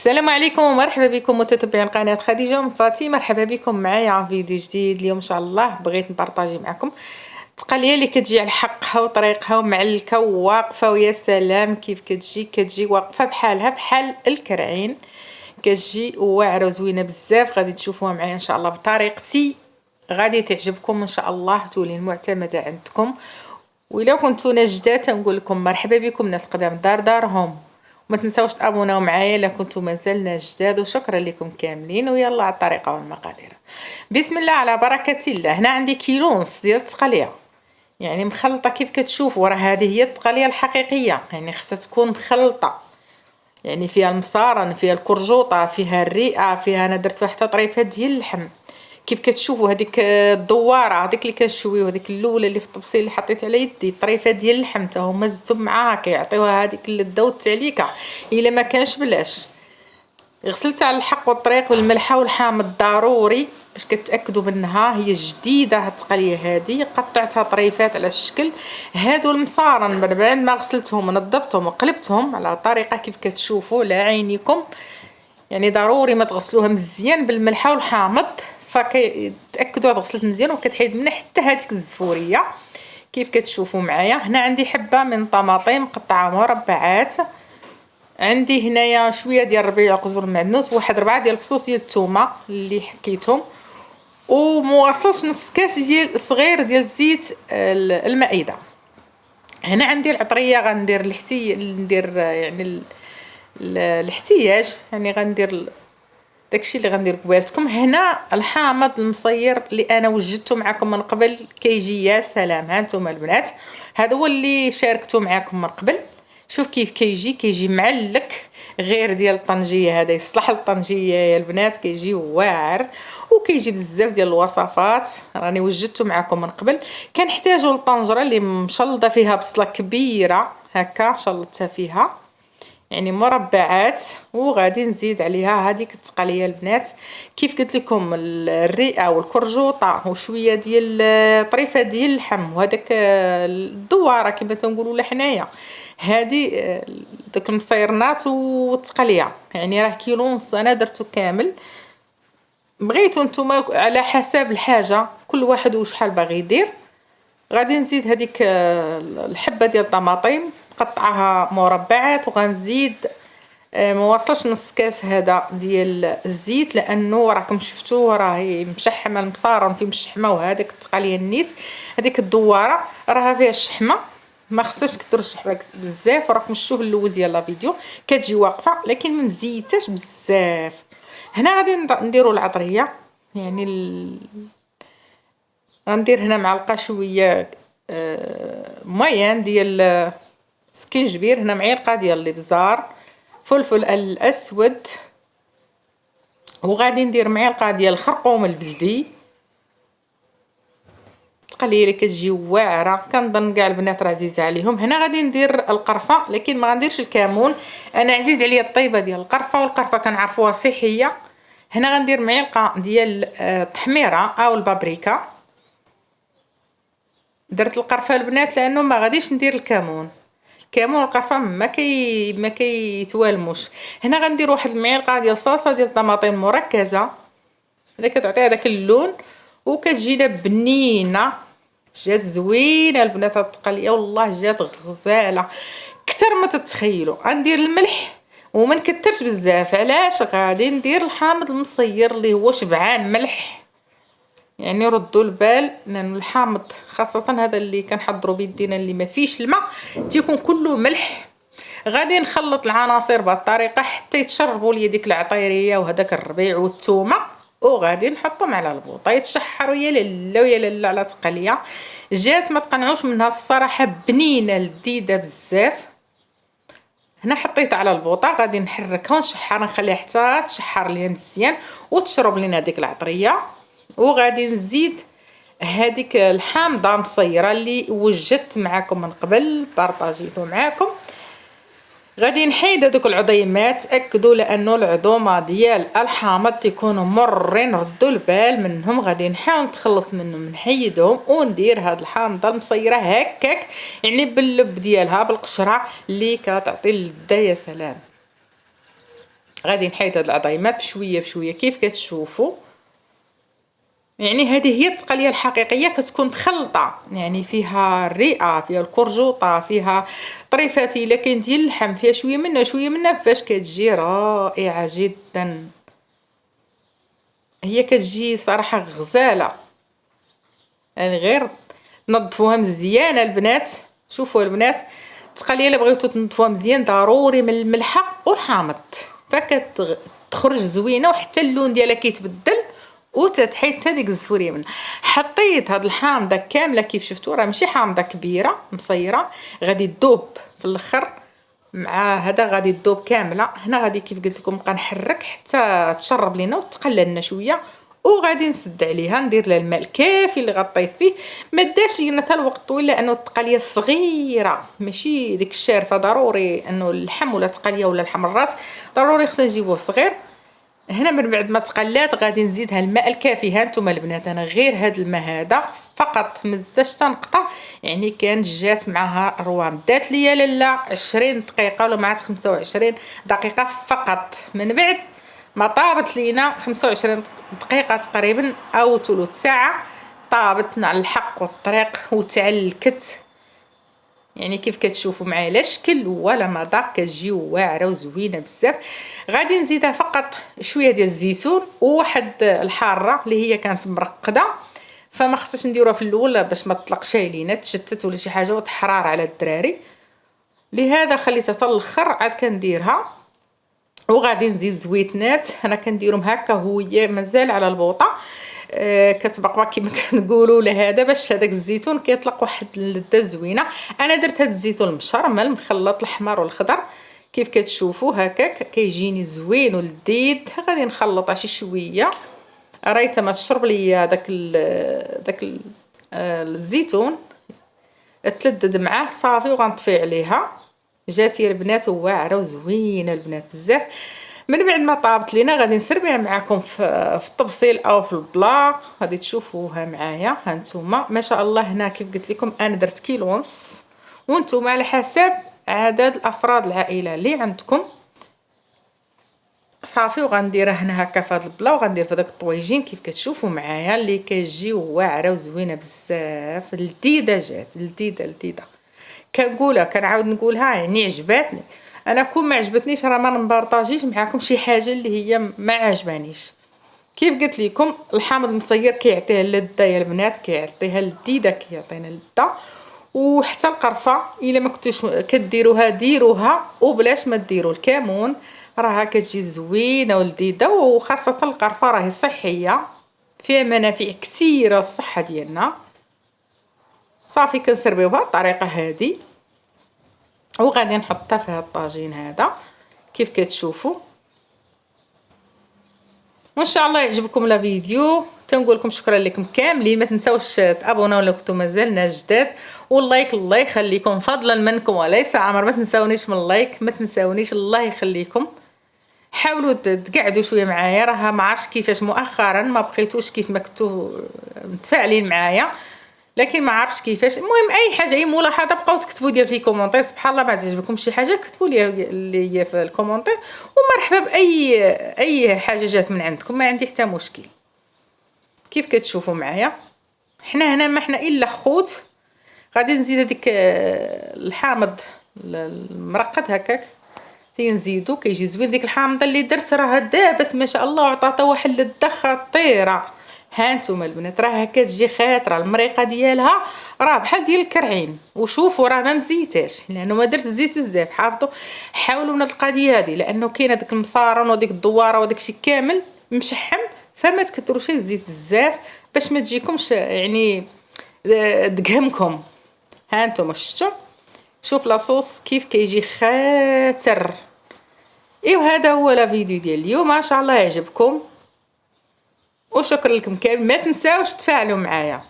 السلام عليكم ومرحبا بكم متتبعين قناة خديجة من فاطمة. مرحبا بكم معايا في فيديو جديد. اليوم ان شاء الله بغيت نبارطاجي معكم التقنيه اللي كتجي على حقها وطريقها ومعلكه وواقفه، ويا سلام كيف كتجي واقفه بحالها بحال الكرعين. كتجي واعره وزوينه بزاف، غادي تشوفوها معايا ان شاء الله بطريقتي، غادي تعجبكم ان شاء الله، تولي المعتمده عندكم. وإلا كنتو جداد تنقول لكم مرحبا بكم، ناس قدام دارهم. وما تنساوش تابوناو معايا الا كنتو مازلنا جداد، وشكرا لكم كاملين. ويلا على الطريقه والمقادير. بسم الله على بركه الله. هنا عندي كيلو ونص ديال التقليه، يعني مخلطه كيف كتشوفوا. راه هذه هي التقليه الحقيقيه، يعني خصها تكون مخلطه، يعني فيها المصارن، فيها الكرجوطه، فيها الرئه، فيها انا درت واحد طريفه ديال اللحم. كيف كتشوفوا هذيك الدواره، هذيك اللي كنشويو، هذيك الاولى اللي في الطبسيل اللي حطيت على يدي، طريفه ديال اللحم حتى هما زدتهم معاها كيعطيوها هذيك اللذه والتعليكه. الا ما كانش بلاش. غسلتها على الحق والطريق بالملحه والحامض ضروري باش كتاكدوا منها هي جديده. هاد التقليه هذه قطعتها طريفات على الشكل. هادو المصارن من بعد ما غسلتهم ونظفتهم وقلبتهم على طريقه كيف كتشوفوا على عينيكم، يعني ضروري ما تغسلوها مزيان بالملحه والحامض، فكتاكدوا غسلت مزيان وكتحيد منها حتى هذيك الزفوريه كيف كتشوفوا معايا. هنا عندي حبه من طماطم مقطعه مربعات، عندي هنايا شويه ديال ربيع القزبر المعدنوس، واحد 4 ديال الفصوص ديال الثومه اللي حكيتهم، وموصلش نص كاس ديال صغير ديال زيت المائده. هنا عندي العطريه غندير ندير يعني الاحتياج، يعني غندير داكشي اللي غندير قبالتكم. هنا الحامض المصير اللي انا وجدته معكم من قبل كيجي يا سلام. ها نتوما البنات، هذا هو اللي شاركته معكم من قبل. شوف كيف كيجي معلك، غير ديال الطنجيه. هذا يصلح للطنجيه يا البنات، كيجي واعر وكيجي بزاف ديال الوصفات راني وجدته معكم من قبل. كنحتاجوا الطنجره اللي مشلضه فيها بصله كبيره هكا، شلطتها فيها يعني مربعات، وغادي نزيد عليها هذيك التقليه البنات كيف قلت لكم، الرئه والكرجوطه وشويه ديال طريفه ديال اللحم، وهذاك الدواره كما تنقولوا لحنايا. هذه داك المصيرنات والتقليه، يعني راه كيلو ونص انا درته كامل. بغيتو نتوما على حسب الحاجه، كل واحد وشحال باغي يدير. غادي نزيد هذيك الحبه ديال الطماطم قطعها مربعات، وغنزيد ما وصلش نص كاس هذا ديال الزيت، لانه راكم شفتوا راهي مشحمه المصارن في مشحمه، وهذيك التقليه النيت هذيك الدواره راها فيها الشحمه، ما خصهاش كثر الشحمه بزاف. راكم تشوفوا الاول ديال لا فيديو كتجي واقفه لكن ما مزيتاش بزاف. هنا غادي نديروا العطريه، يعني غندير هنا معلقه شويه موين ديال سكينجبير، هنا معلقه ديال الابزار، فلفل الاسود، وغادي ندير معلقه ديال الخرقوم البلدي. التقليه اللي كتجي واعره، كنظن كاع البنات راه عزيزه عليهم. هنا غادي ندير القرفه، لكن ما غنديرش الكمون، انا عزيز عليا الطيبه ديال القرفه، والقرفه كنعرفوها صحيه. هنا غندير معلقه ديال التحميره او البابريكا. درت القرفه البنات لانه ما غاديش ندير الكمون والقرفه ما كيتوالموش. هنا غندير واحد المعلقه ديال صلصه ديال الطماطم مركزه اللي كتعطي هذاك اللون وكتجينا بنينه. جات زوينه البنات هاد التقليه، والله جات غزاله كتر ما تتخيلوا. غندير الملح وما نكترش بزاف، علاش؟ غادي ندير الحامض المصير اللي هو شبعان ملح، يعني ردوا البال، لان الحامض خاصه هذا اللي كنحضروا بيدينا اللي ما فيش الماء تيكون كله ملح. غادي نخلط العناصر بهذه الطريقه حتى يتشربوا لي ديك العطيريه وهذاك الربيع والثومه، وغادي نحطهم على البوطه يتشحروا. يا لالا ويا لالا على تقليه جات ما تقنعوش منها الصراحه، بنينه لذيذه بزاف. هنا حطيت على البوطه، غادي نحركها ونشحر، نخليها حتى تشحر ليا مزيان وتشرب لينا ديك العطريه. وغادي نزيد هذيك الحامضه مصيره اللي وجدت معكم من قبل، بارطاجيته معكم. غادي نحيد هذوك العظيمات، تاكدوا لانه العظومه ديال الحامض تيكونوا مرين، ردوا البال منهم. غادي نحاول نتخلص منهم، نحيدهم وندير هاد الحامضه المصيره هكاك، يعني باللب ديالها بالقشره اللي كتعطي اللذه يا سلام. غادي نحيد هاد العظيمات بشويه بشويه كيف كتشوفوا. يعني هذه هي التقليه الحقيقيه، كتكون مخلطه، يعني فيها الرئه، فيها الكرجوطه، فيها طريفات الا كاين ديال اللحم، فيها شويه منه شويه منه، فاش كتجي رائعه جدا. هي كتجي صراحه غزاله، يعني غير تنظفوها مزيان البنات. شوفوا البنات، التقليه الا بغيتو تنظفوها مزيان ضروري من الملحه والحامض، فكتخرج زوينه وحتى اللون ديالها كيتبدل وتتحيد حتى ديك الزفوريه منها. حطيت هاد الحامضه كامله كيف شفتوا، راه ماشي حامضه كبيره مصيره، غادي تذوب في الاخر مع هذا، غادي تذوب كامله. هنا غادي كيف قلت لكم نبقى نحرك حتى تشرب لينا وتقلى لنا شويه، وغادي نسد عليها، ندير لها الماء الكافي اللي غطيف فيه. ما داش لينا حتى الوقت طويل، لانه التقليه صغيره ماشي ديك الشارفه، ضروري انه اللحم ولا التقليه ولا لحم الراس ضروري خصنا نجيبوه صغير. هنا من بعد ما تقلات غادي نزيدها الماء الكافي. ها نتوما البنات، انا غير هذا الماء هذا فقط، مزاش تنقطع، يعني كان جات معها روام. دات ليا لاله 20 دقيقه ولا معات 25 دقيقه فقط. من بعد ما طابت لينا 25 دقيقه تقريبا او ثلث ساعه، طابت على الحق والطريق وتعلكت، يعني كيف كتشوفوا معايا لا شكل ولا مذاق، كتجي واعره وزوينه بزاف. غادي نزيدها فقط شويه ديال الزيتون وواحد الحاره اللي هي كانت مرقده، فما خصناش نديروها في الاول باش ما تطلقش علينا تشتت ولا شي حاجه وتحرار على الدراري، لهذا خليتها حتى الاخر عاد كنديرها. وغادي نزيد زويتنات، انا كنديرهم هكا هويه مازال على البوطه، كتبقبق كما كنقولوا لهذا، باش هذاك الزيتون كيطلق واحد اللذه زوينه. انا درت هذا الزيتون المشرمل مخلط الاحمر والخضر كيف كتشوفوا هكاك، كيجيني زوين ولذيذ. غادي نخلطها شي شويه رايته ما تشرب ليا داك الزيتون، تلدد معاه صافي، وغنطفي عليها. جاتي البنات واعره وزوينه البنات بزاف. من بعد ما طابت لينا غادي نسربيها معكم في الطبسيل او في البلا، غادي تشوفوها معايا. ها نتوما ما شاء الله، هنا كيف قلت لكم انا درت كيلو ونص، وانتم على حسب عدد الافراد العائله اللي عندكم. صافي وغنديرها هنا هكا في هذا البلا، وغندير في داك الطويجين كيف كتشوفوا معايا اللي كتجي واعره وزوينه بزاف، لذيذه، جات لذيذه. كنقولها كنعاود نقولها، يعني عجباتني. انا كون ما عجبتنيش راه ما نبارطاجيش معكم شي حاجه اللي هي ما عجبانيش. كيف قلت لكم الحامض المصير كيعطيها اللذه يا البنات، كيعطيها اللذيذه، كيعطينا اللذه. وحتى القرفه الا ما كنتوش كديروها ديروها، وبلاش ما ديروا الكمون، راها كتجي زوينه ولذيذه. وخاصه القرفه راهي صحيه، فيها منافع كثيره الصحه ديالنا. صافي كنسربيو بهذه الطريقه هذه، وغادي نحطها في هذا الطاجين هذا كيف كتشوفوا. وان شاء الله يعجبكم لا فيديو. تنقول لكم شكرا لكم كاملين، ما تنساوش تابوناو لو كنتم مازالنا جداد، واللايك الله يخليكم فضلا منكم وليس امر. ما تنساونيش من اللايك، ما تنساونيش، الله يخليكم. حاولوا تقعدوا شويه معايا، راها ما عرفتش كيفاش مؤخرا ما بقيتوش كيف ما كنتوا متفاعلين معايا، لكن ما عرفتش كيفاش. المهم اي حاجه، اي ملاحظه بقاو تكتبوا لي في الكومونتير. سبحان الله ما تعجبكم شي حاجه كتبوا لي اللي هي في الكومونتير، ومرحبا باي حاجه جات من عندكم، ما عندي حتى مشكل. كيف كتشوفوا معايا حنا هنا ما حنا الا خوت. غادي نزيد هذيك الحامض المرقد هكاك تنزيدو، كيجي زوين. ديك الحامضه اللي درت راها دابت ما شاء الله، وعطاتها واحد اللذه خطيره. ها نتوما البنات راها كتجي خاطره، المريقه ديالها راه بحال ديال الكرعين. وشوفوا راه ما مزيتاش لانه ما درت الزيت بزاف. حاولوا من القضيه هذه، لانه كاينه ديك المصارن وديك الدواره وداك الشيء كامل مشحم، فما تكثروش الزيت بزاف باش ما تجيكمش يعني دقهمكم. ها نتوما شفتوا، شوف لاصوص كيف كيجي خاتر. ايوا هذا هو لا فيديو ديال اليوم، ما شاء الله يعجبكم، وشكرا لكم كامل. ما تنساوش تفاعلوا معايا.